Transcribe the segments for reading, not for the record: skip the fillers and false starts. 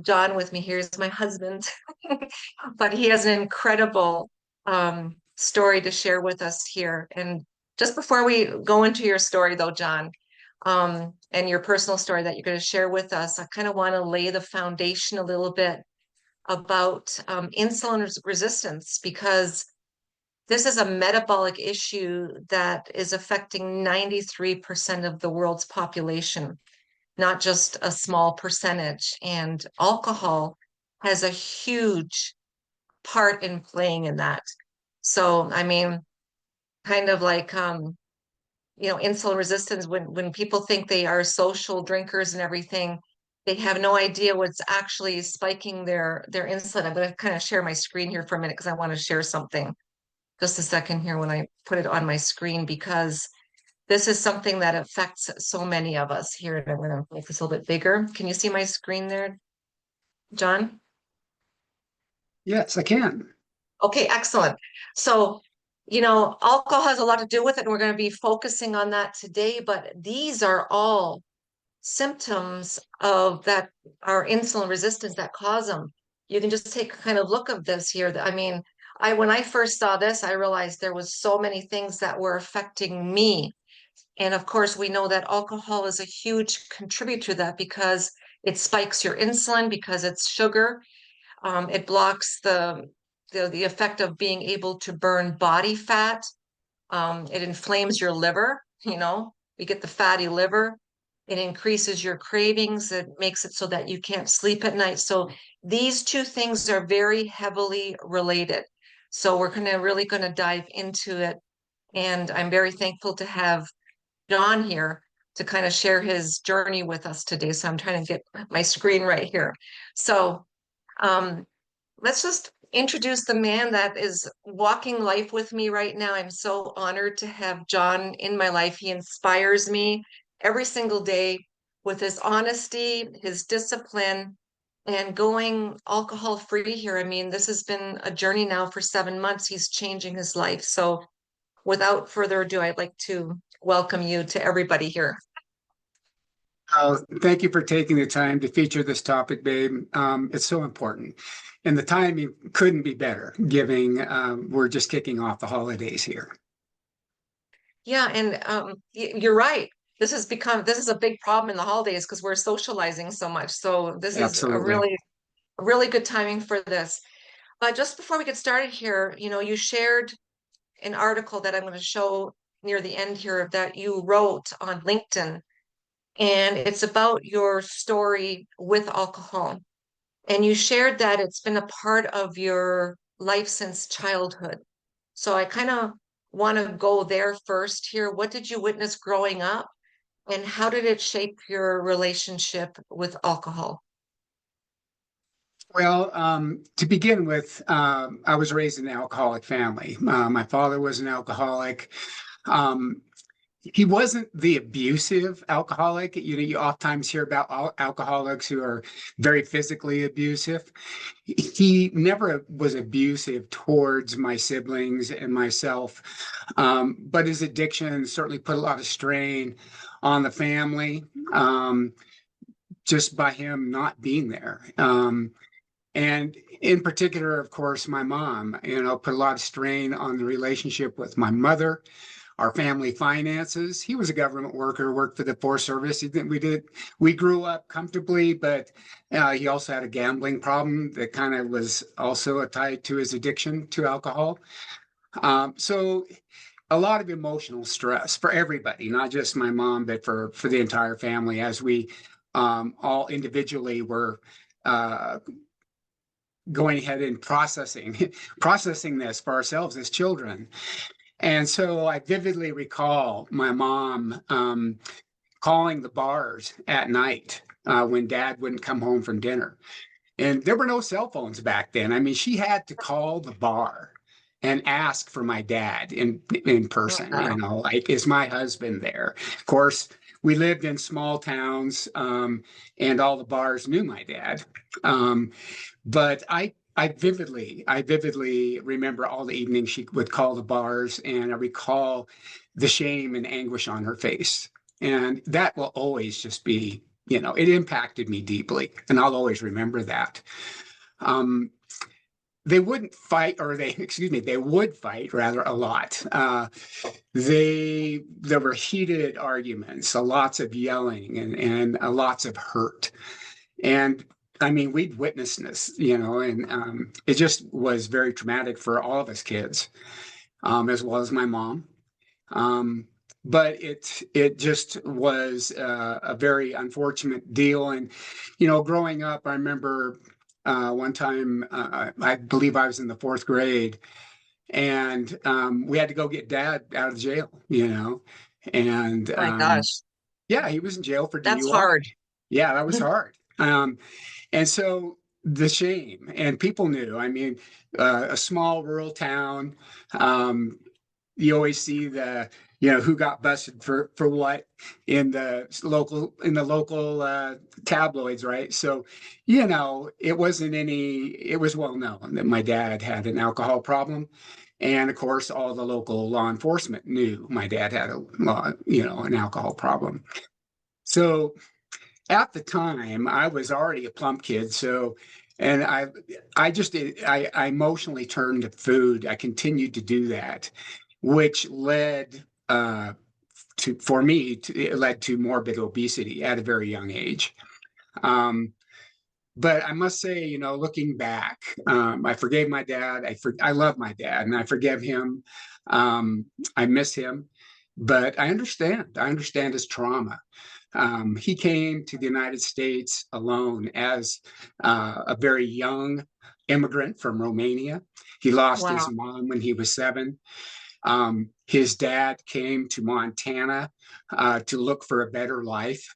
John with me here. He's my husband, but he has an incredible story to share with us here. And just before we go into your story, though, John, and your personal story that you're going to share with us, I kind of want to lay the foundation a little bit about insulin resistance because this is a metabolic issue that is affecting 93% of the world's population, not just a small percentage. And alcohol has a huge part in playing in that. So, I mean, kind of like insulin resistance, when people think they are social drinkers and everything, they have no idea what's actually spiking their insulin. I'm going to kind of share my screen here for a minute because I want to share something. Just a second here when I put it on my screen because this is something that affects so many of us here. And I'm going to make this a little bit bigger. Can you see my screen there, John? Yes, I can. Okay, excellent. So, alcohol has a lot to do with it, and we're going to be focusing on that today. But these are all symptoms of that our insulin resistance that cause them. You can just take a kind of look of this here. I mean, when I first saw this, I realized there was so many things that were affecting me. And of course, we know that alcohol is a huge contributor to that because it spikes your insulin because it's sugar. It blocks the effect of being able to burn body fat. It inflames your liver, you get the fatty liver. It increases your cravings. It makes it so that you can't sleep at night. So these two things are very heavily related. So we're really going to dive into it. And I'm very thankful to have John here to kind of share his journey with us today. So I'm trying to get my screen right here. So um, let's just introduce the man that is walking life with me right now. I'm so honored to have John in my life. He inspires me every single day with his honesty, his discipline, and going alcohol free here. I mean, this has been a journey now for 7 months. He's changing his life. So without further ado, I'd like to welcome you to everybody here. Thank you for taking the time to feature this topic, babe. It's so important. And the timing couldn't be better, given we're just kicking off the holidays here. Yeah, and you're right. This is a big problem in the holidays because we're socializing so much. So this is Absolutely. a really good timing for this. But just before we get started here, you shared an article that I'm going to show near the end here that you wrote on LinkedIn, and it's about your story with alcohol. And you shared that it's been a part of your life since childhood. So I kind of want to go there first here. What did you witness growing up, and how did it shape your relationship with alcohol? Well, to begin with, I was raised in an alcoholic family. My father was an alcoholic. Um, he wasn't the abusive alcoholic. You oftentimes hear about alcoholics who are very physically abusive. He never was abusive towards my siblings and myself, but his addiction certainly put a lot of strain on the family, just by him not being there. And in particular, of course, my mom, put a lot of strain on the relationship with my mother, our family finances. He was a government worker, worked for the Forest Service. We grew up comfortably, but he also had a gambling problem that kind of was also tied to his addiction to alcohol. So a lot of emotional stress for everybody, not just my mom, but for the entire family, as we all individually were going ahead and processing this for ourselves as children. And so I vividly recall my mom calling the bars at night when dad wouldn't come home from dinner. And there were no cell phones back then. I mean, she had to call the bar and ask for my dad in person, like, is my husband there? Of course, we lived in small towns, and all the bars knew my dad. But I vividly remember all the evenings she would call the bars, and I recall the shame and anguish on her face. And that will always just be it impacted me deeply, and I'll always remember that. Um, they wouldn't fight, or they would fight rather a lot. There were heated arguments, lots of yelling, and lots of hurt. And I mean, we'd witnessed this, and it just was very traumatic for all of us kids, as well as my mom. Um, but it just was a very unfortunate deal. And growing up, I remember one time, I believe I was in the fourth grade, and we had to go get Dad out of jail. And My gosh, yeah, he was in jail for that's DUI. hard. Yeah, that was hard. And so the shame, and people knew. I mean, a small rural town. You always see who got busted for what in the local tabloids, right? So it wasn't it was well known that my dad had an alcohol problem, and of course all the local law enforcement knew my dad had an alcohol problem. So at the time I was already a plump kid, so and I emotionally turned to food. I continued to do that, which led it led to morbid obesity at a very young age. Um, but I must say, looking back, I forgave my dad. I love my dad, and I forgive him. I miss him, but I understand. I understand his trauma. He came to the United States alone as a very young immigrant from Romania. He lost his Wow. mom when he was 7. His dad came to Montana to look for a better life.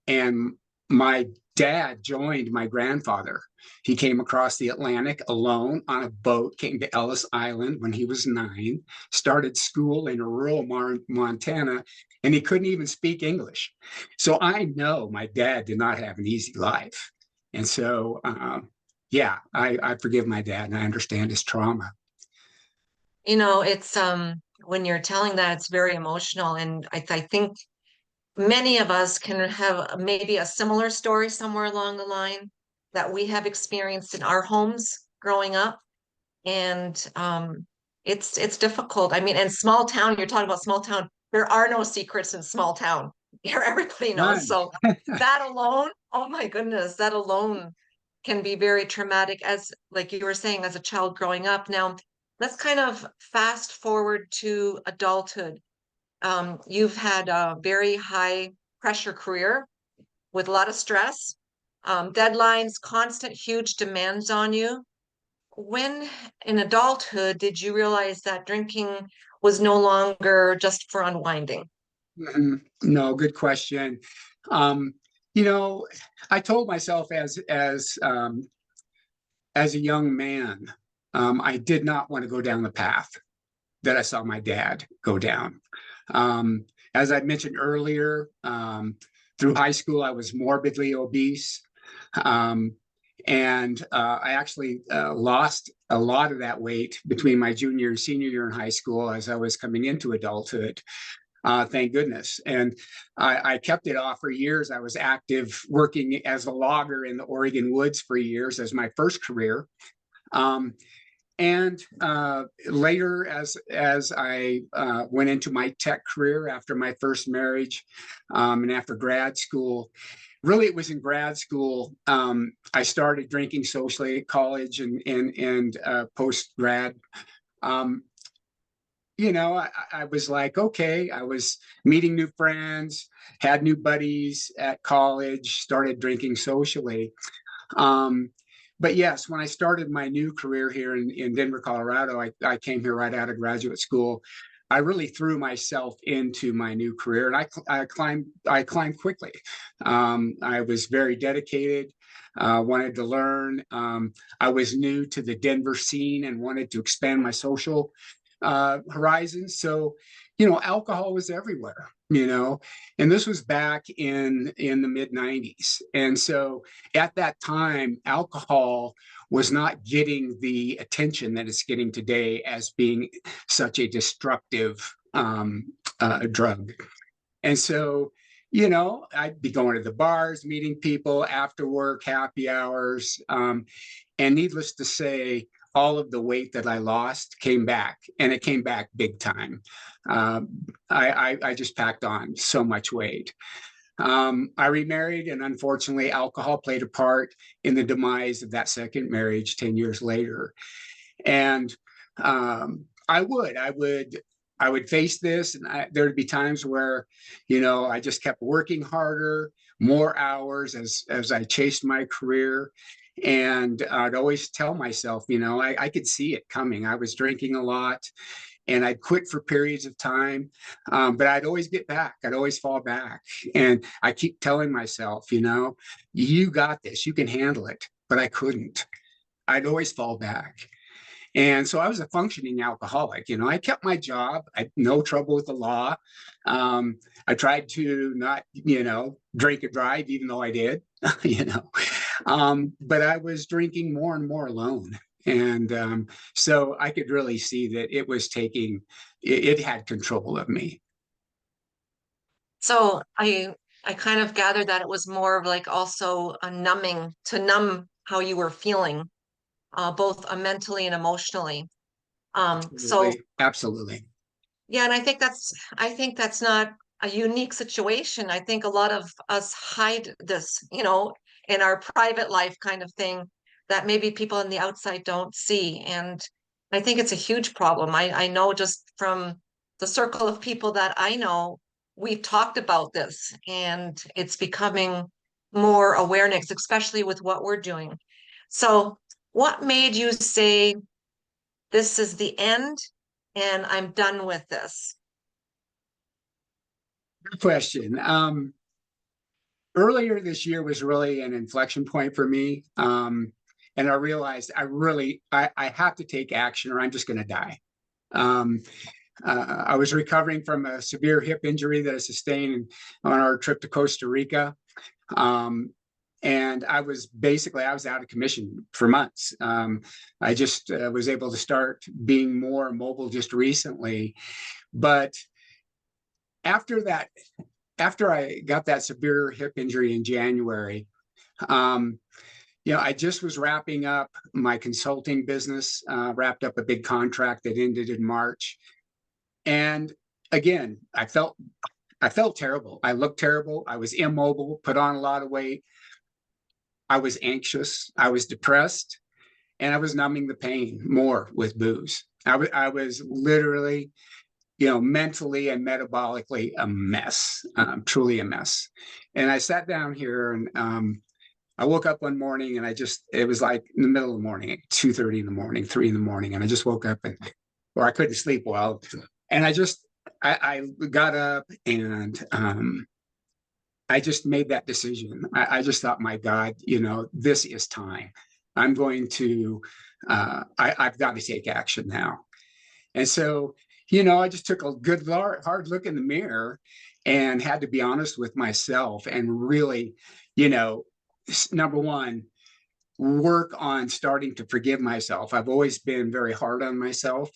And my dad joined my grandfather. He came across the Atlantic alone on a boat, came to Ellis Island when he was 9, started school in rural Montana, and he couldn't even speak English. So I know my dad did not have an easy life. And so, yeah, I forgive my dad, and I understand his trauma. It's when you're telling that, it's very emotional, and I think many of us can have maybe a similar story somewhere along the line that we have experienced in our homes growing up. And it's difficult. I mean, and small town, you're talking about small town, there are no secrets in small town. Here, everybody knows. None. So that alone, oh my goodness, that alone can be very traumatic, as like you were saying, as a child growing up. Now, let's kind of fast forward to adulthood. You've had a very high pressure career with a lot of stress, deadlines, constant, huge demands on you. When in adulthood did you realize that drinking was no longer just for unwinding? No, good question. Um, you know, I told myself as a young man, I did not want to go down the path that I saw my dad go down. Um, as I mentioned earlier, through high school, I was morbidly obese. Um, and I actually lost a lot of that weight between my junior and senior year in high school as I was coming into adulthood. Thank goodness. And I kept it off for years. I was active working as a logger in the Oregon woods for years as my first career. Um, and later, as I went into my tech career after my first marriage, and after grad school, really it was in grad school I started drinking socially at college and post grad. Um, I was like, okay, I was meeting new friends, had new buddies at college, started drinking socially. Um, but yes, when I started my new career here in Denver, Colorado, I came here right out of graduate school. I really threw myself into my new career, and I climbed quickly. I was very dedicated, wanted to learn. I was new to the Denver scene and wanted to expand my social horizons. So, alcohol was everywhere. And this was back in the mid 90s. And so at that time, alcohol was not getting the attention that it's getting today as being such a destructive drug. And so, I'd be going to the bars, meeting people after work, happy hours. And needless to say, all of the weight that I lost came back, and it came back big time. Um, I just packed on so much weight. I remarried, and unfortunately, alcohol played a part in the demise of that second marriage 10 years later. And I would face this, and there'd be times where, I just kept working harder, more hours as I chased my career. And I'd always tell myself, I could see it coming. I was drinking a lot, and I'd quit for periods of time, but I'd always get back. I'd always fall back. And I keep telling myself, you got this, you can handle it. But I couldn't. I'd always fall back. And so I was a functioning alcoholic. I kept my job. I had no trouble with the law. I tried to not, drink and drive, even though I did, but I was drinking more and more alone. And so I could really see that it was it had control of me. So I kind of gathered that it was more of like also a numbing to numb how you were feeling, both mentally and emotionally. So Absolutely. Absolutely. yeah, and I think that's not a unique situation. I think a lot of us hide this, in our private life kind of thing that maybe people on the outside don't see. And I think it's a huge problem. I know just from the circle of people that I know, we've talked about this and it's becoming more awareness, especially with what we're doing. So, what made you say this is the end and I'm done with this? Good question. Earlier this year was really an inflection point for me. And I realized I have to take action or I'm just going to die. Um, I was recovering from a severe hip injury that I sustained on our trip to Costa Rica. Um, and I was out of commission for months. I just was able to start being more mobile just recently. But after that, after I got that severe hip injury in January, um, I just was wrapping up my consulting business, wrapped up a big contract that ended in March. And again, I felt terrible. I looked terrible. I was immobile, put on a lot of weight. I was anxious. I was depressed, and I was numbing the pain more with booze. I was literally, mentally and metabolically a mess, truly a mess. And I sat down here and I woke up one morning and it was like in the middle of the morning, at 2:30 in the morning, 3 in the morning. And I just woke up or I couldn't sleep well. And I got up and I just made that decision. I just thought, my God, this is time. I'm going to, I've got to take action now. And so, I just took a good hard look in the mirror and had to be honest with myself and really, number one, work on starting to forgive myself. I've always been very hard on myself.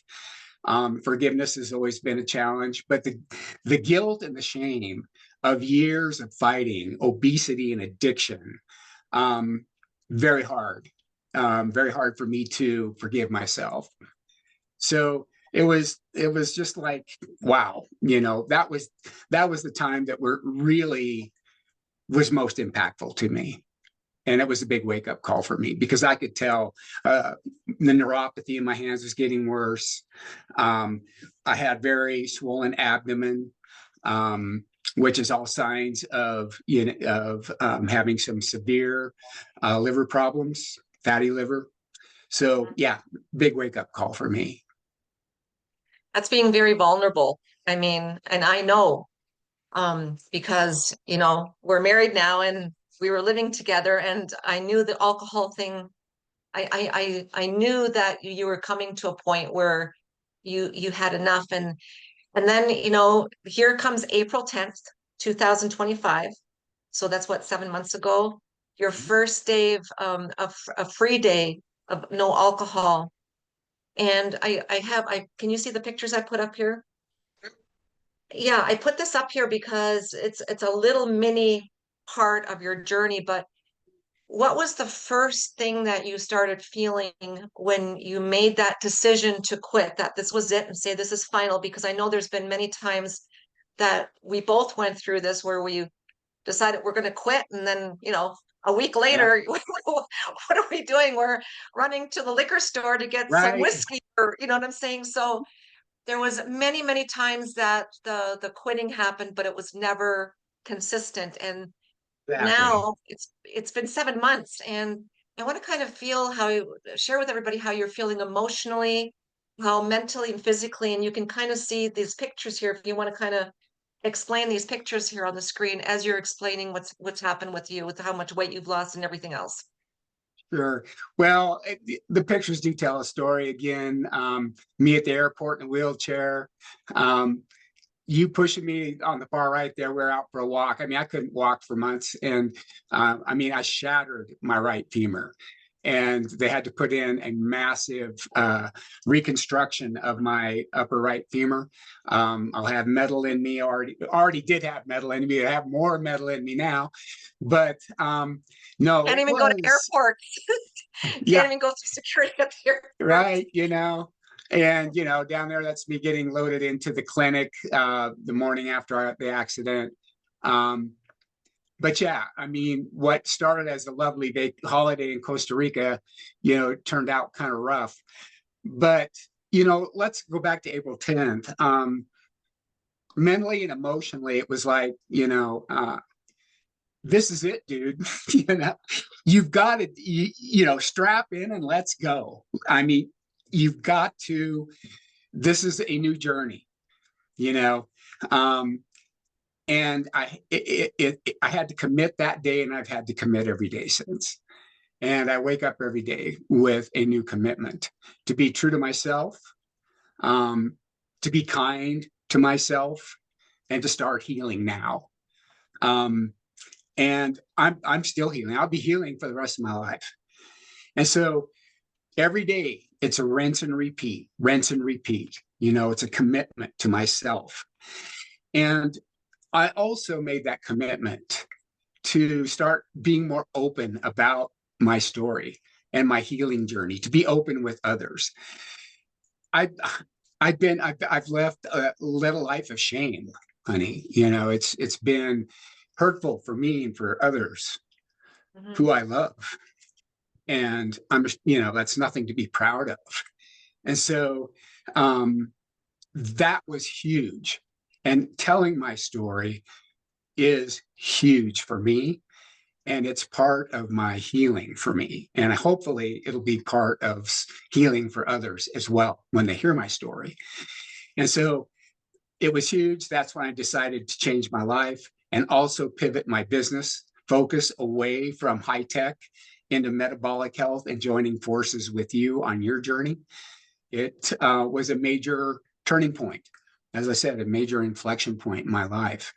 Forgiveness has always been a challenge, but the guilt and the shame of years of fighting obesity and addiction, um, very hard, very hard for me to forgive myself. So it was just like, wow, that was the time that were really was most impactful to me. And it was a big wake up call for me because I could tell the neuropathy in my hands was getting worse. I had very swollen abdomen, which is all signs of having some severe liver problems, fatty liver. So yeah, big wake up call for me. That's being very vulnerable. I mean, and I know, because, we're married now and we were living together and I knew the alcohol thing. I knew that you were coming to a point where you had enough. And then, here comes April 10th, 2025. So that's what, 7 months ago, your first day of a free day of no alcohol. And I can you see the pictures I put up here? Yeah, I put this up here because it's a little mini part of your journey, but what was the first thing that you started feeling when you made that decision to quit, that this was it and say this is final? Because I know there's been many times that we both went through this where we decided we're going to quit, and then, a week Yeah, later, what are we doing? We're running to the liquor store to get some right. whiskey, or you know what I'm saying? So there was many, many times that the quitting happened, but it was never consistent. And Exactly. now it's been 7 months, and I want to kind of feel how you share with everybody how you're feeling emotionally, how mentally and physically, and you can kind of see these pictures here if you want to kind of explain these pictures here on the screen as you're explaining what's happened with you, with how much weight you've lost and everything else. Sure. Well, the pictures do tell a story. Again, me at the airport in a wheelchair, um, you pushing me on the far right there. We're out for a walk. I mean, I couldn't walk for months, and I mean, I shattered my right femur, and they had to put in a massive reconstruction of my upper right femur. I'll have metal in me. Already did have metal in me. I have more metal in me now, but no, Can't it even go to was. airports. Can't Yeah, even go through security at the airport. right. And down there, that's me getting loaded into the clinic the morning after the accident. Um, but yeah, I mean, what started as a lovely holiday in Costa Rica, turned out kind of rough. But let's go back to April 10th. Mentally and emotionally, it was like, this is it, dude. You've got to, strap in and let's go. I mean, you've got to. This is a new journey, you know. Um, and I had to commit that day, and I've had to commit every day since. And I wake up every day with a new commitment to be true to myself, um, to be kind to myself, and to start healing now. Um, and I'm still healing. I'll be healing for the rest of my life. And so every day it's a rinse and repeat, rinse and repeat. It's a commitment to myself. And I also made that commitment to start being more open about my story and my healing journey, to be open with others. I I've left led a life of shame, honey. It's been hurtful for me and for others Mhm. who I love. And that's nothing to be proud of. And so um, that was huge. And telling my story is huge for me. And it's part of my healing for me. And hopefully it'll be part of healing for others as well when they hear my story. And so it was huge. That's when I decided to change my life and also pivot my business focus away from high tech into metabolic health and joining forces with you on your journey. It was a major turning point. As I said, a major inflection point in my life.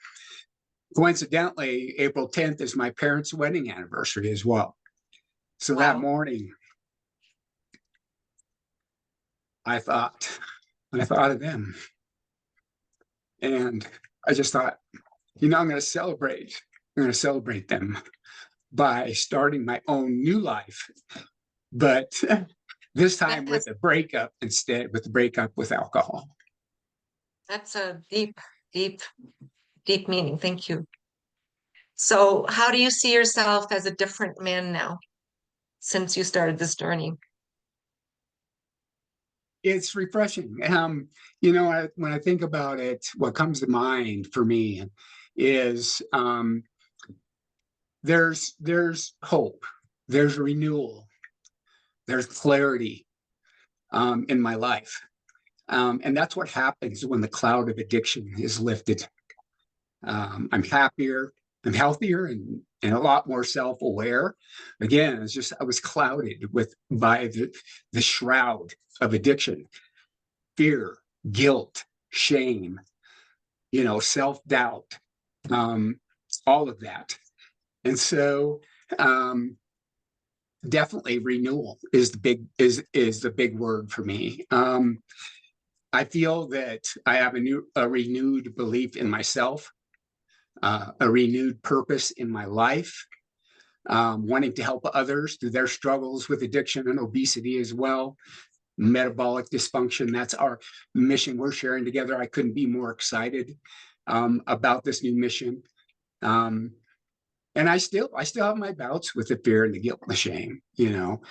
Coincidentally, April 10th is my parents' wedding anniversary as well. So that Wow. morning, I thought, I thought of them. And I just thought, I'm going to celebrate. I'm going to celebrate them by starting my own new life. But this That time with has a breakup instead, with the breakup with alcohol. that's a deep, deep, deep meaning. Thank you. So, how do you see yourself as a different man now since you started this journey? It's refreshing. When I think about it, what comes to mind for me is there's hope, there's renewal, there's clarity in my life. And that's what happens when the cloud of addiction is lifted. I'm happier, I'm healthier, and a lot more self-aware. Again, it's just I was clouded by the shroud of addiction, fear, guilt, shame, self-doubt, um, all of that. And so um, definitely renewal is the big word for me. I feel that I have a renewed belief in myself, a renewed purpose in my life, wanting to help others through their struggles with addiction and obesity as well, metabolic dysfunction. That's our mission we're sharing together. I couldn't be more excited about this new mission. And I still have my bouts with the fear and the guilt and the shame. You know,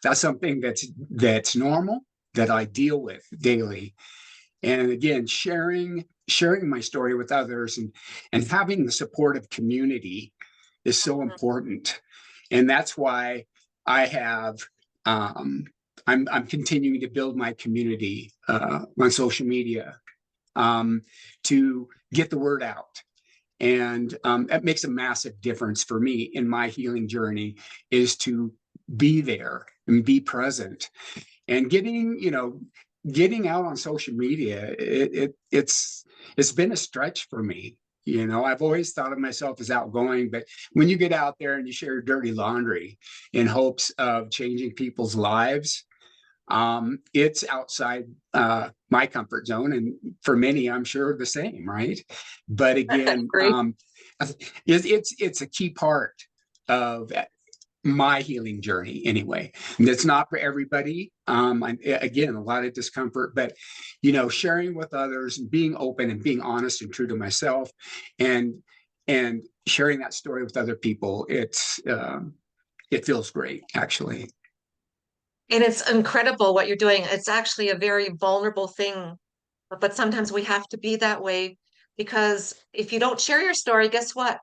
that's something that's normal, that I deal with daily. And again, sharing my story with others and having the supportive community is so important. And that's why I have I'm continuing to build my community on social media to get the word out. And that makes a massive difference for me in my healing journey, is to be there and be present. And getting out on social media, it's been a stretch for me. You know, I've always thought of myself as outgoing, but when you get out there and you share dirty laundry in hopes of changing people's lives, it's outside my comfort zone, and for many, I'm sure the same, right? But again, Great. it's a key part of my healing journey anyway. And it's not for everybody. Again, a lot of discomfort, but sharing with others and being open and being honest and true to myself, and sharing that story with other people, it feels great, actually. And it's incredible what you're doing. It's actually a very vulnerable thing, but sometimes we have to be that way, because if you don't share your story, guess what?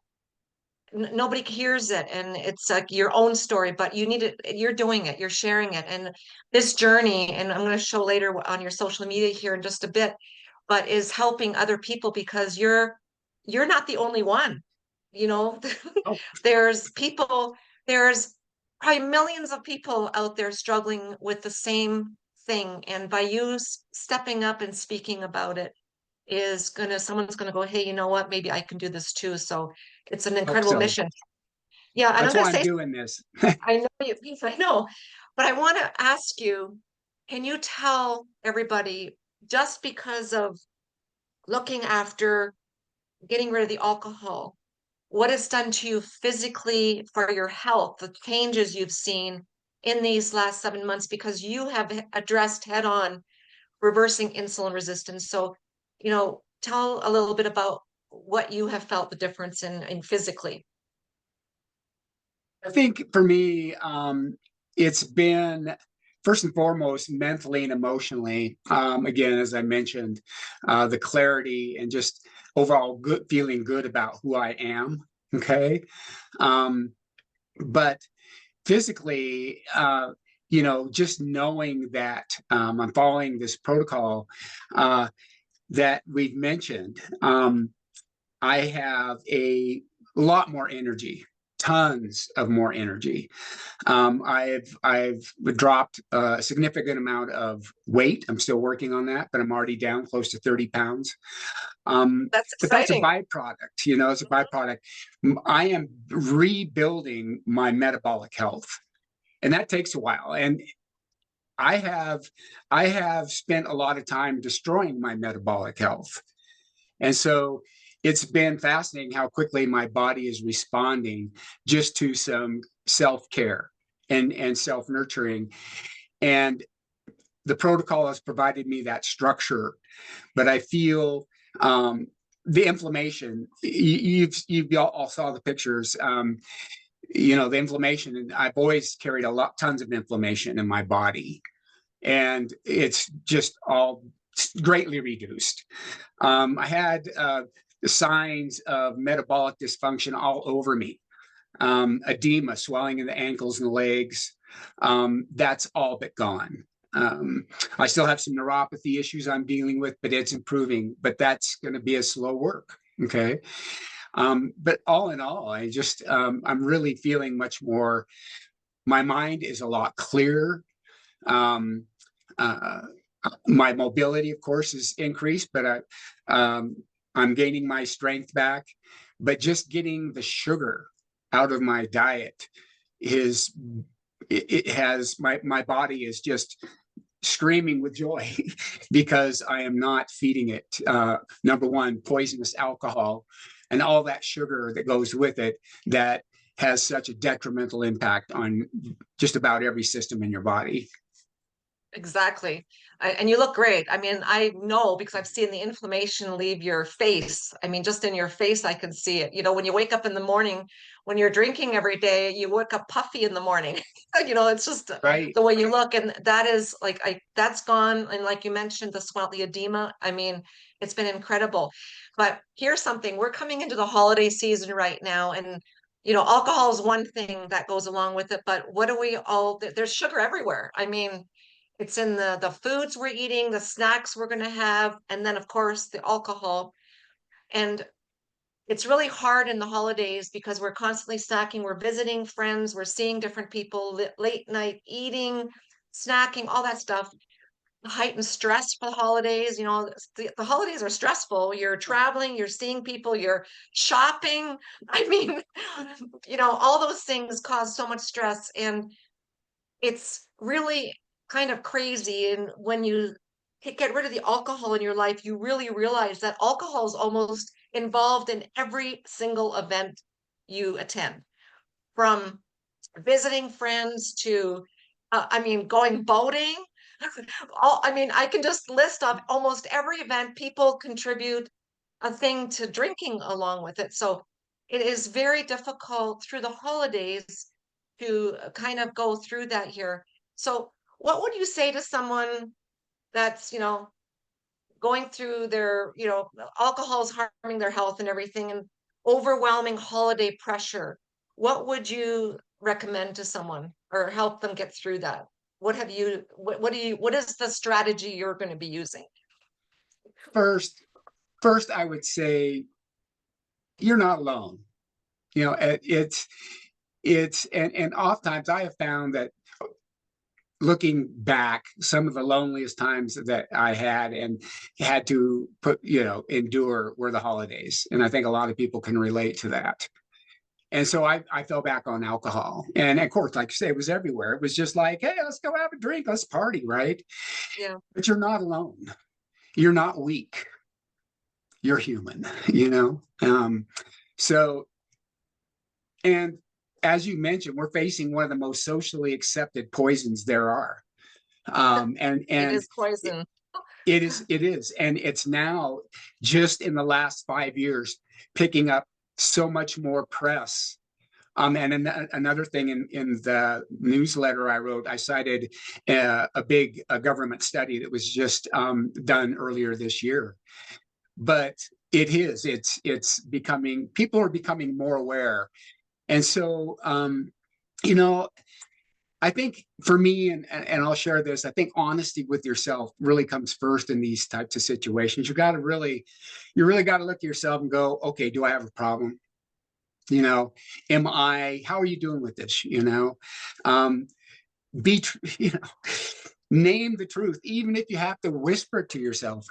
Nobody hears it, and it's like your own story, but you need it. You're doing it, you're sharing it. And this journey, and I'm going to show later on your social media here in just a bit, but is helping other people, because you're not the only one. You know, Oh, there's people, there's probably millions of people out there struggling with the same thing. And by you stepping up and speaking about it, someone's gonna go, hey, you know what? Maybe I can do this too. So it's an hope incredible so. mission. Yeah, and I'm That's gonna why I'm say, doing this. I know you, I know, but I want to ask you, can you tell everybody, just because of looking after getting rid of the alcohol, what it's done to you physically for your health, the changes you've seen in these last 7 months, because you have addressed head on reversing insulin resistance. So, tell a little bit about what you have felt the difference in physically. I think for me, it's been first and foremost mentally and emotionally. Again, as I mentioned, the clarity and just overall feeling good about who I am. Okay. But physically, just knowing that I'm following this protocol that we've mentioned, I have a lot more energy, tons of more energy. I've dropped a significant amount of weight. I'm still working on that, but I'm already down close to 30 pounds. That's But that's a exciting. byproduct, it's a byproduct. I am rebuilding my metabolic health, and that takes a while. And I have spent a lot of time destroying my metabolic health. And so it's been fascinating how quickly my body is responding just to some self-care and self-nurturing. And the protocol has provided me that structure, but I feel the inflammation, you all saw the pictures, the inflammation, and I've always carried tons of inflammation in my body, and it's just all greatly reduced. I had the signs of metabolic dysfunction all over me, edema, swelling in the ankles and the legs. That's all but gone. I still have some neuropathy issues I'm dealing with, but it's improving. But that's going to be a slow work. Okay. But all in all, I'm really feeling much more. My mind is a lot clearer. Um, uh, my mobility, of course, is increased, but I'm gaining my strength back. But just getting the sugar out of my diet it has my body is just screaming with joy because I am not feeding it, number one, poisonous alcohol and all that sugar that goes with it that has such a detrimental impact on just about every system in your body. Exactly. And you look great. I mean, I know because I've seen the inflammation leave your face. I mean, just in your face, I can see it. You know, when you wake up in the morning, when you're drinking every day, you wake up puffy in the morning. You know, it's just Right. the way you look. And that is like, that's gone. And like you mentioned, the swell, the edema. I mean, it's been incredible. But here's something, we're coming into the holiday season right now. And, you know, alcohol is one thing that goes along with it. But what do we all, there's sugar everywhere. I mean, it's in the foods we're eating, the snacks we're going to have, and then of course the alcohol. And it's really hard in the holidays because we're constantly snacking, we're visiting friends, we're seeing different people, late night eating, snacking, all that stuff. Heightened stress for the holidays. You know, the holidays are stressful. You're traveling, you're seeing people, you're shopping. I mean, you know, all those things cause so much stress. And it's really kind of crazy. And when you get rid of the alcohol in your life, you really realize that alcohol is almost involved in every single event you attend, from visiting friends to, I mean, going boating. I mean, I can just list off almost every event. People contribute a thing to drinking along with it. So it is very difficult through the holidays to kind of go through that here. So what would you say to someone that's, you know, going through their, you know, alcohol's harming their health and everything and overwhelming holiday pressure? What would you recommend to someone or help them get through that? What is the strategy you're going to be using? First, first, I would say you're not alone. You know, it's and oftentimes I have found that looking back, some of the loneliest times that I had and had to endure were the holidays. And I think a lot of people can relate to that. And so I fell back on alcohol. And of course, like you say, it was everywhere. It was just like, hey, let's go have a drink, let's party, right? Yeah. But you're not alone. You're not weak. You're human, you know? So, and as you mentioned, we're facing one of the most socially accepted poisons there are. It And is poison. it is, and it's now just in the last 5 years picking up so much more press. And another thing in the newsletter I wrote, I cited a big government study that was just done earlier this year. But it's becoming, people are becoming more aware. And so, you know, I think for me, and I'll share this, I think honesty with yourself really comes first in these types of situations. You really got to look at yourself and go, okay, do I have a problem? You know, how are you doing with this? You know, you know, name the truth, even if you have to whisper it to yourself,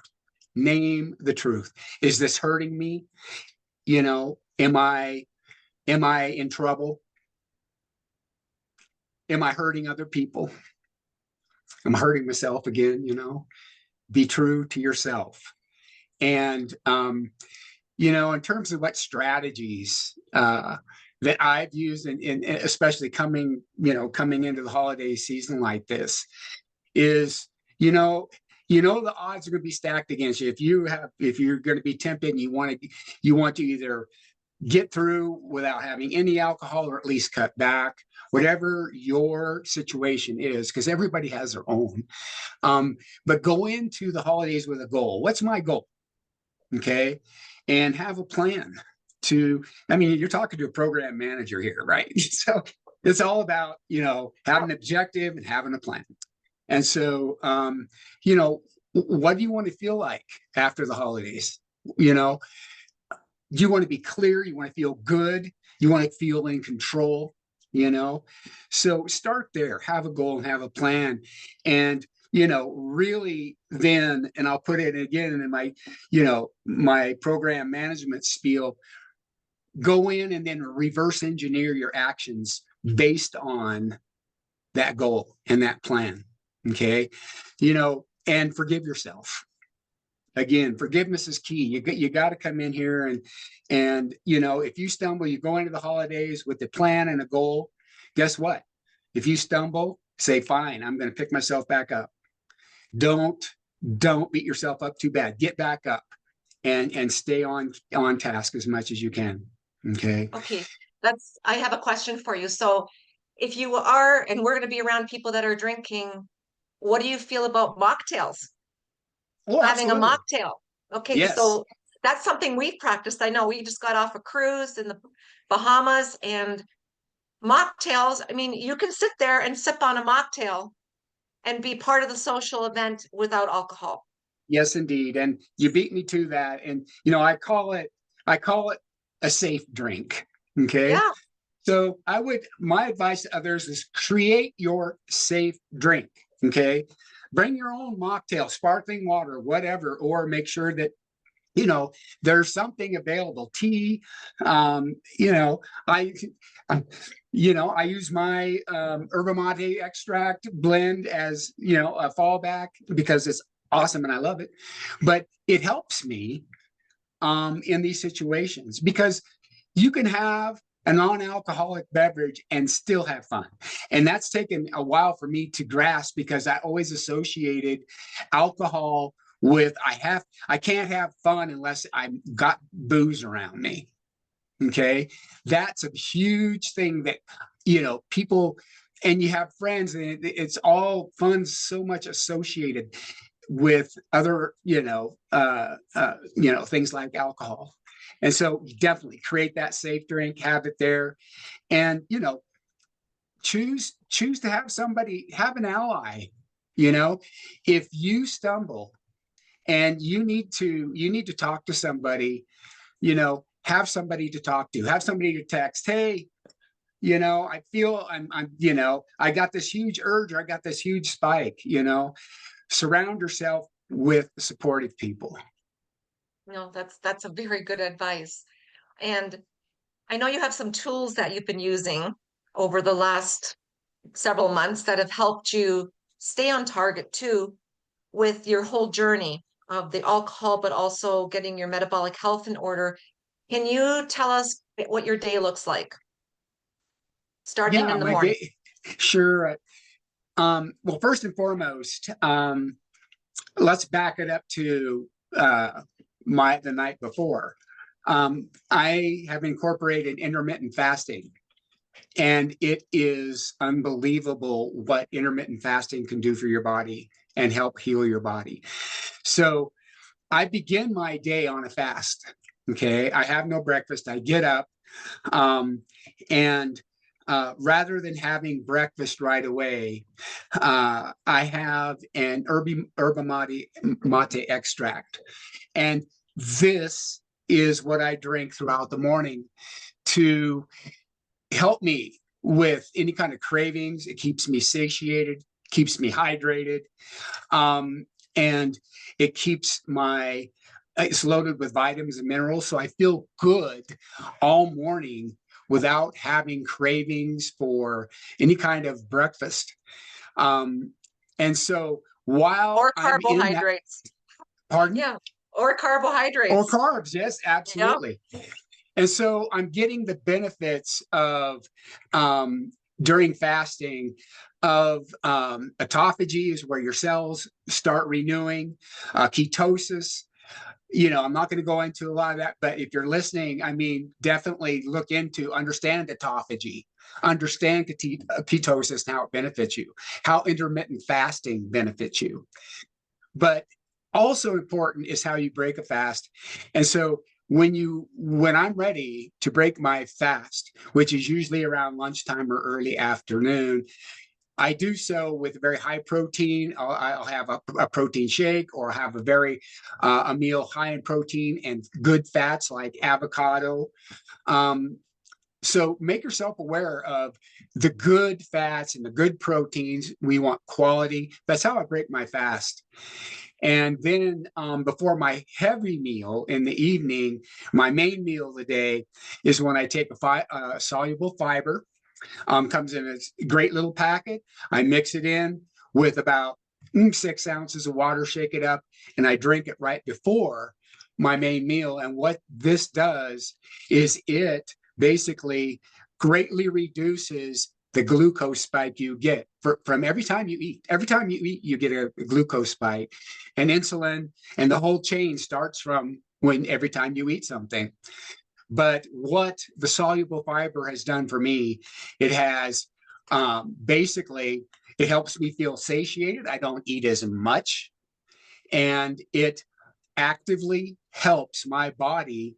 name the truth. Is this hurting me? You know, am I in trouble? Am I hurting other people? Am I hurting myself again? You know, be true to yourself. And, you know, in terms of what strategies that I've used, and especially coming into the holiday season like this, is, the odds are going to be stacked against you. If you're going to be tempted and you want to either get through without having any alcohol or at least cut back, whatever your situation is, because everybody has their own. But go into the holidays with a goal. What's my goal? Okay. And have a plan you're talking to a program manager here, right? So it's all about, having an objective and having a plan. And so, what do you want to feel like after the holidays? You want to be clear, you want to feel good, you want to feel in control, so start there, have a goal and have a plan. And really then, and I'll put it again in my program management spiel, go in and then reverse engineer your actions based on that goal and that plan. Okay. And forgive yourself. Again, forgiveness is key. You got to come in here and if you stumble, you go into the holidays with a plan and a goal. Guess what? If you stumble, say, fine, I'm going to pick myself back up. Don't beat yourself up too bad. Get back up and stay on task as much as you can. Okay. Okay, I have a question for you. So if you are, and we're going to be around people that are drinking, what do you feel about mocktails? Oh, Having a absolutely. mocktail. Okay, Yes. so that's something we've practiced. I know we just got off a cruise in the Bahamas, and mocktails, I mean, you can sit there and sip on a mocktail and be part of the social event without alcohol. Yes, indeed. And you beat me to that. And I call it a safe drink. Okay. Yeah. So my advice to others is create your safe drink. Okay. Bring your own mocktail, sparkling water, whatever, or make sure that, there's something available. Tea, I, I use my yerba mate extract blend as, a fallback because it's awesome and I love it. But it helps me in these situations because you can have a non-alcoholic beverage and still have fun. And that's taken a while for me to grasp because I always associated alcohol with I can't have fun unless I've got booze around me. Okay. That's a huge thing that, people, and you have friends and it's all fun, so much associated with other, things like alcohol. And so definitely create that safe drink, have it there, and choose to have an ally. If you stumble and you need to talk to somebody, have somebody to talk to, have somebody to text, hey, I feel I got this huge urge or I got this huge spike, surround yourself with supportive people. No, that's a very good advice. And I know you have some tools that you've been using over the last several months that have helped you stay on target too with your whole journey of the alcohol, but also getting your metabolic health in order. Can you tell us what your day looks like starting Yeah, in the my morning? day. Sure. Well, first and foremost, let's back it up to the night before. I have incorporated intermittent fasting, and it is unbelievable what intermittent fasting can do for your body and help heal your body. So I begin my day on a fast. Okay, I have no breakfast. I get up, and rather than having breakfast right away, I have an yerba mate extract. And this is what I drink throughout the morning to help me with any kind of cravings. It keeps me satiated, keeps me hydrated, and it keeps it's loaded with vitamins and minerals. So I feel good all morning without having cravings for any kind of breakfast. And so while Or I'm in that, carbohydrates. pardon? Yeah, or Or carbohydrates. carbs, yes, Yeah. absolutely. And so I'm getting the benefits of during fasting of autophagy is where your cells start renewing, ketosis. I'm not going to go into a lot of that, but if you're listening, I mean, definitely look into understand autophagy, understand ketosis and how it benefits you, how intermittent fasting benefits you. But also important is how you break a fast. And so when I'm ready to break my fast, which is usually around lunchtime or early afternoon, I do so with very high protein. I'll have a protein shake, or have a meal high in protein and good fats like avocado. So make yourself aware of the good fats and the good proteins. We want quality. That's how I break my fast. And then before my heavy meal in the evening, my main meal of the day is when I take soluble fiber. Comes in a great little packet. I mix it in with about 6 ounces of water, shake it up, and I drink it right before my main meal. And what this does is it basically greatly reduces the glucose spike you get from every time you eat. Every time you eat, you get a glucose spike, and insulin, and the whole chain starts from when every time you eat something. But what the soluble fiber has done for me, it has basically, it helps me feel satiated. I don't eat as much, and it actively helps my body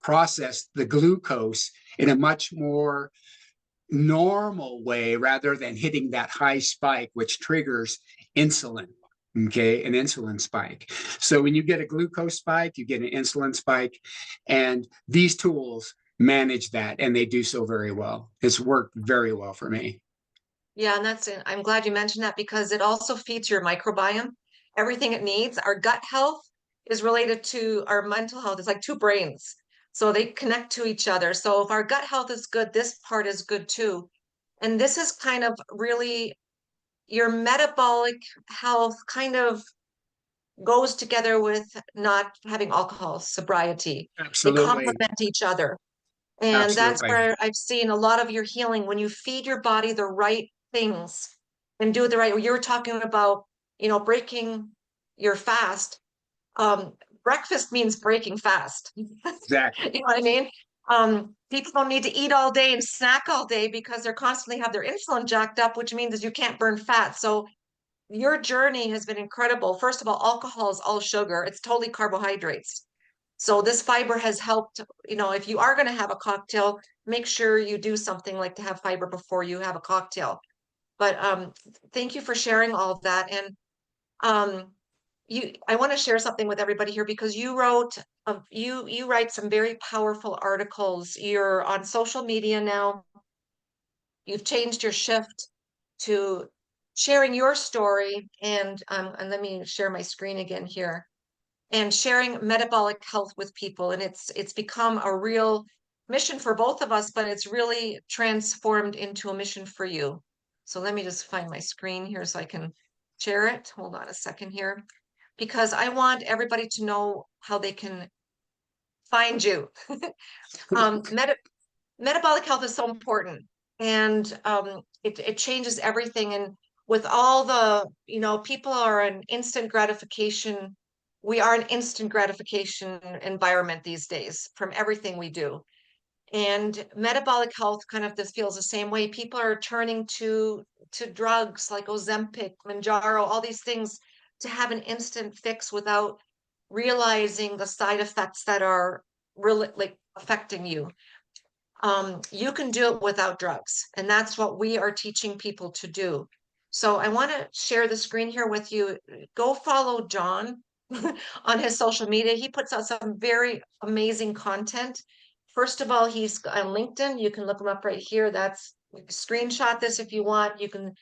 process the glucose in a much more normal way rather than hitting that high spike, which triggers insulin. Okay, an insulin spike. So when you get a glucose spike, you get an insulin spike, and these tools manage that, and they do so very well. It's worked very well for me. Yeah, and that's it. I'm glad you mentioned that because it also feeds your microbiome, everything it needs. Our gut health is related to our mental health. It's like two brains. So they connect to each other. So if our gut health is good, this part is good too. And this is kind of really your metabolic health kind of goes together with not having alcohol, sobriety. They Absolutely. complement each other. And that's Absolutely. where I've seen a lot of your healing when you feed your body the right things and do it the right way. You were talking about, breaking your fast. Um, Breakfast means breaking fast. Exactly. You know what I mean? People don't need to eat all day and snack all day because they're constantly have their insulin jacked up, which means that you can't burn fat. So your journey has been incredible. First of all, alcohol is all sugar. It's totally carbohydrates. So this fiber has helped, if you are going to have a cocktail, make sure you do something like to have fiber before you have a cocktail. But thank you for sharing all of that. And um, I want to share something with everybody here because you write some very powerful articles. You're on social media now. You've changed your shift to sharing your story, and let me share my screen again here, and sharing metabolic health with people. And it's become a real mission for both of us, but it's really transformed into a mission for you. So let me just find my screen here so I can share it. Hold on a second here, because I want everybody to know how they can find you. um, meta Metabolic health is so important, and it changes everything. And with all the, people are an instant gratification. We are an instant gratification environment these days from everything we do. And metabolic health kind of this feels the same way. People are turning to drugs like Ozempic, Manjaro, all these things to have an instant fix without realizing the side effects that are really like affecting you. You can do it without drugs. And that's what we are teaching people to do. So I want to share the screen here with you. Go follow John on his social media. He puts out some very amazing content. First of all, he's on LinkedIn. You can look him up right here. That's screenshot this if you want. You can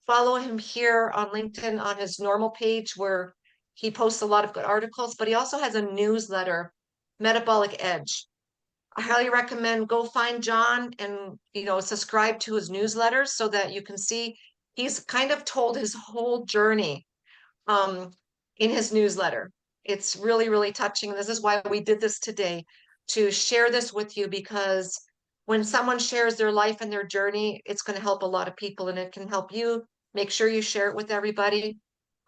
follow him here on LinkedIn on his normal page where he posts a lot of good articles, but he also has a newsletter, Metabolic Edge. I highly recommend go find John and subscribe to his newsletters so that you can see he's kind of told his whole journey um, in his newsletter. It's really, really touching. This is why we did this today, to share this with you, because when someone shares their life and their journey, it's going to help a lot of people and it can help you. Make sure you share it with everybody.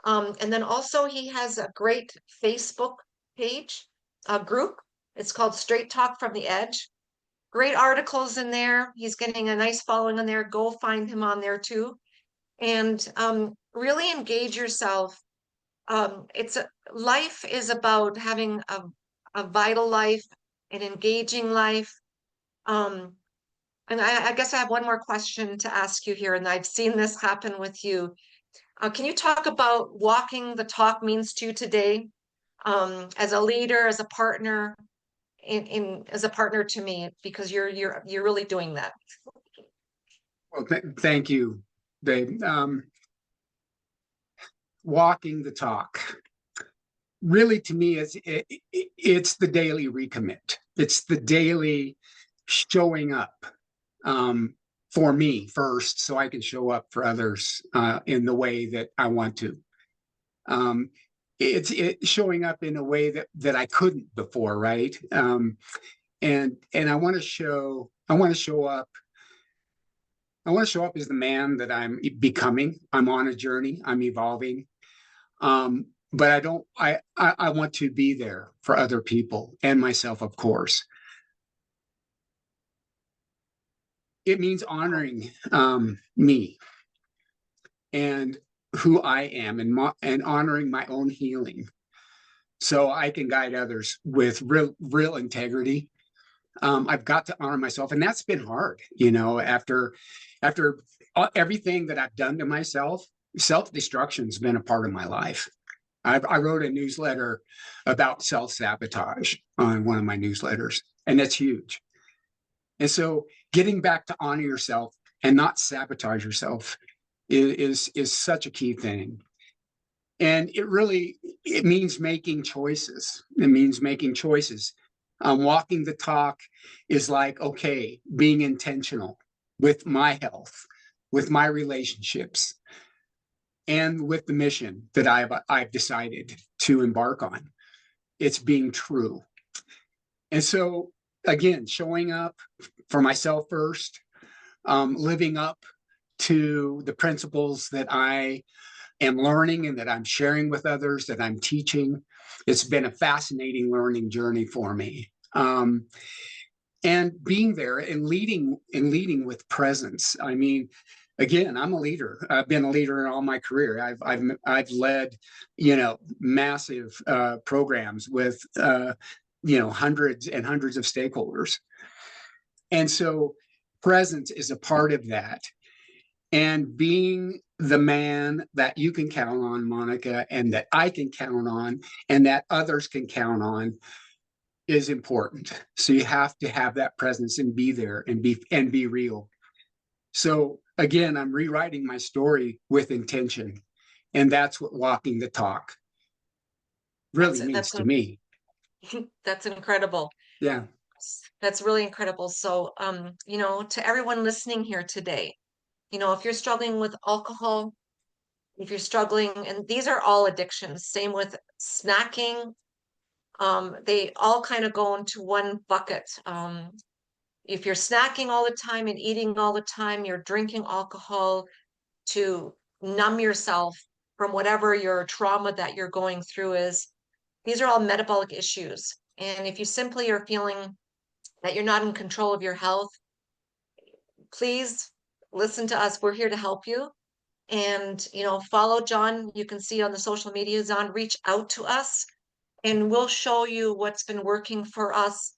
And then also he has a great Facebook page, a group. It's called Straight Talk from the Edge. Great articles in there. He's getting a nice following on there. Go find him on there too. And really engage yourself. Life is about having a vital life, an engaging life. Um, and I guess I have one more question to ask you here, and I've seen this happen with you. Can you talk about walking the talk means to you today, as a leader, as a partner, in as a partner to me, because you're really doing that. Well, thank you, Dave. Walking the talk. Really, to me, it's the daily recommit. It's the daily showing up for me first, so I can show up for others in the way that I want to. It's showing up in a way that I couldn't before, right? And I want to show up. I want to show up as the man that I'm becoming. I'm on a journey. I'm evolving. But I don't. I want to be there for other people and myself, of course. It means honoring me and who I am, and honoring my own healing, so I can guide others with real integrity. I've got to honor myself, and that's been hard, after everything that I've done to myself. Self-destruction's been a part of my life. I wrote a newsletter about self-sabotage on one of my newsletters, and that's huge. And so getting back to honor yourself and not sabotage yourself is such a key thing. And it means making choices. It means making choices. Walking the talk is like, okay, being intentional with my health, with my relationships, and with the mission that I've decided to embark on. It's being true. And so, again, showing up for myself first, living up to the principles that I am learning and that I'm sharing with others, that I'm teaching. It's been a fascinating learning journey for me. And being there and leading with presence. I mean, again, I'm a leader. I've been a leader in all my career. I've led, massive programs with hundreds and hundreds of stakeholders. And so presence is a part of that. And being the man that you can count on, Monica, and that I can count on, and that others can count on, is important. So you have to have that presence and be there and be real. So again, I'm rewriting my story with intention. And that's what walking the talk really means to me. That's incredible. Yeah. That's really incredible. So, to everyone listening here today, if you're struggling with alcohol, if you're struggling, and these are all addictions, same with snacking, they all kind of go into one bucket. If you're snacking all the time and eating all the time, you're drinking alcohol to numb yourself from whatever your trauma that you're going through is. These are all metabolic issues. And if you simply are feeling that you're not in control of your health, please listen to us. We're here to help you. And, follow John. You can see on the social media, John, reach out to us and we'll show you what's been working for us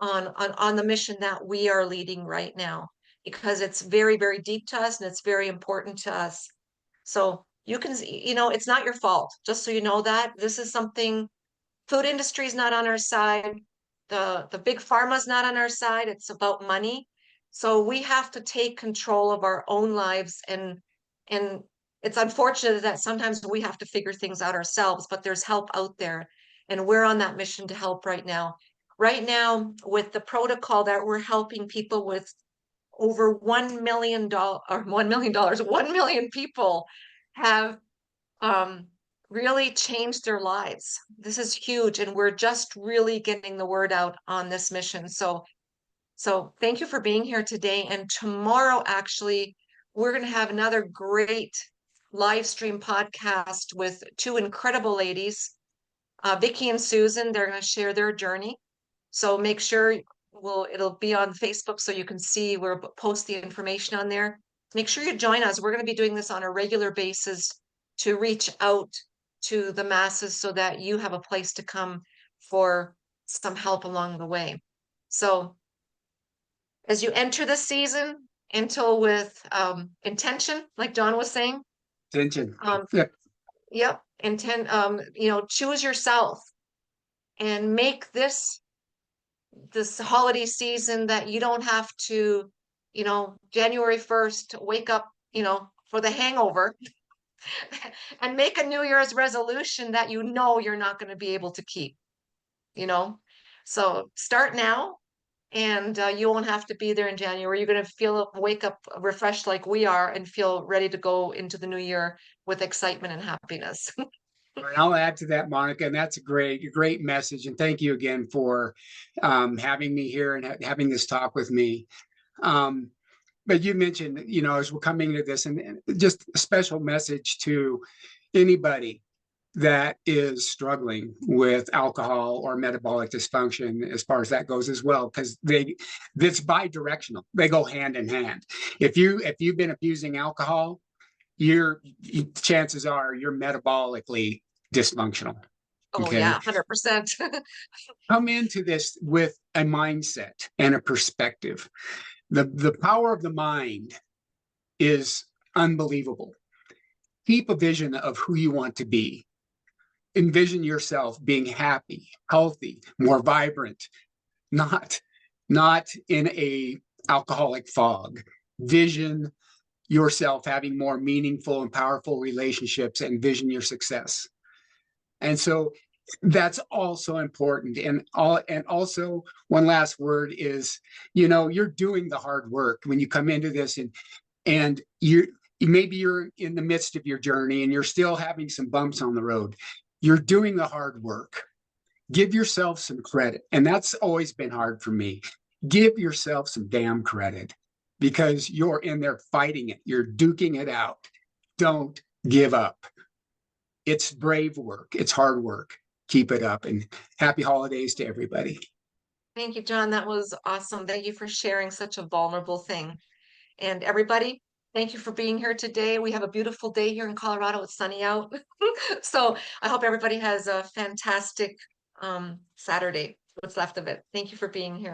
on the mission that we are leading right now, because it's very, very deep to us and it's very important to us. So you can, it's not your fault. Just so you know that this is something, food industry is not on our side. The big pharma's not on our side. It's about money. So we have to take control of our own lives, and it's unfortunate that sometimes we have to figure things out ourselves, but there's help out there. And we're on that mission to help right now. Right now, with the protocol that we're helping people with, over $1 million, 1 million people have really changed their lives. This is huge, and we're just really getting the word out on this mission. So thank you for being here today. And tomorrow, actually, we're going to have another great live stream podcast with two incredible ladies, Vicky and Susan. They're going to share their journey. So make sure it'll be on Facebook so you can see, we'll post the information on there. Make sure you join us. We're going to be doing this on a regular basis to reach out to the masses so that you have a place to come for some help along the way. So as you enter the season, enter with intention, like John was saying. Attention. Yep. Choose yourself and make this holiday season that you don't have to, January 1st, wake up, for the hangover and make a New Year's resolution that you're not going to be able to keep, So start now and you won't have to be there in January. You're going to wake up refreshed like we are and feel ready to go into the new year with excitement and happiness. And I'll add to that, Monica, and that's a great message. And thank you again for having me here and having this talk with me. Um, but you mentioned, as we're coming to this, and just a special message to anybody that is struggling with alcohol or metabolic dysfunction as far as that goes as well, because it's bi-directional. They go hand in hand. If you've been abusing alcohol, chances are you're metabolically dysfunctional. Oh Okay. yeah, 100%. Come into this with a mindset and a perspective. The power of the mind is unbelievable. Keep a vision of who you want to be. Envision yourself being happy, healthy, more vibrant, not in a alcoholic fog. Vision yourself having more meaningful and powerful relationships, and vision your success. And so that's also important. And also one last word is, you're doing the hard work when you come into this, and maybe you're in the midst of your journey and you're still having some bumps on the road. You're doing the hard work. Give yourself some credit. And that's always been hard for me. Give yourself some damn credit, because you're in there fighting it. You're duking it out. Don't give up. It's brave work. It's hard work. Keep it up, and happy holidays to everybody. Thank you, John. That was awesome. Thank you for sharing such a vulnerable thing. And everybody, thank you for being here today. We have a beautiful day here in Colorado. It's sunny out. So I hope everybody has a fantastic Saturday, what's left of it. Thank you for being here.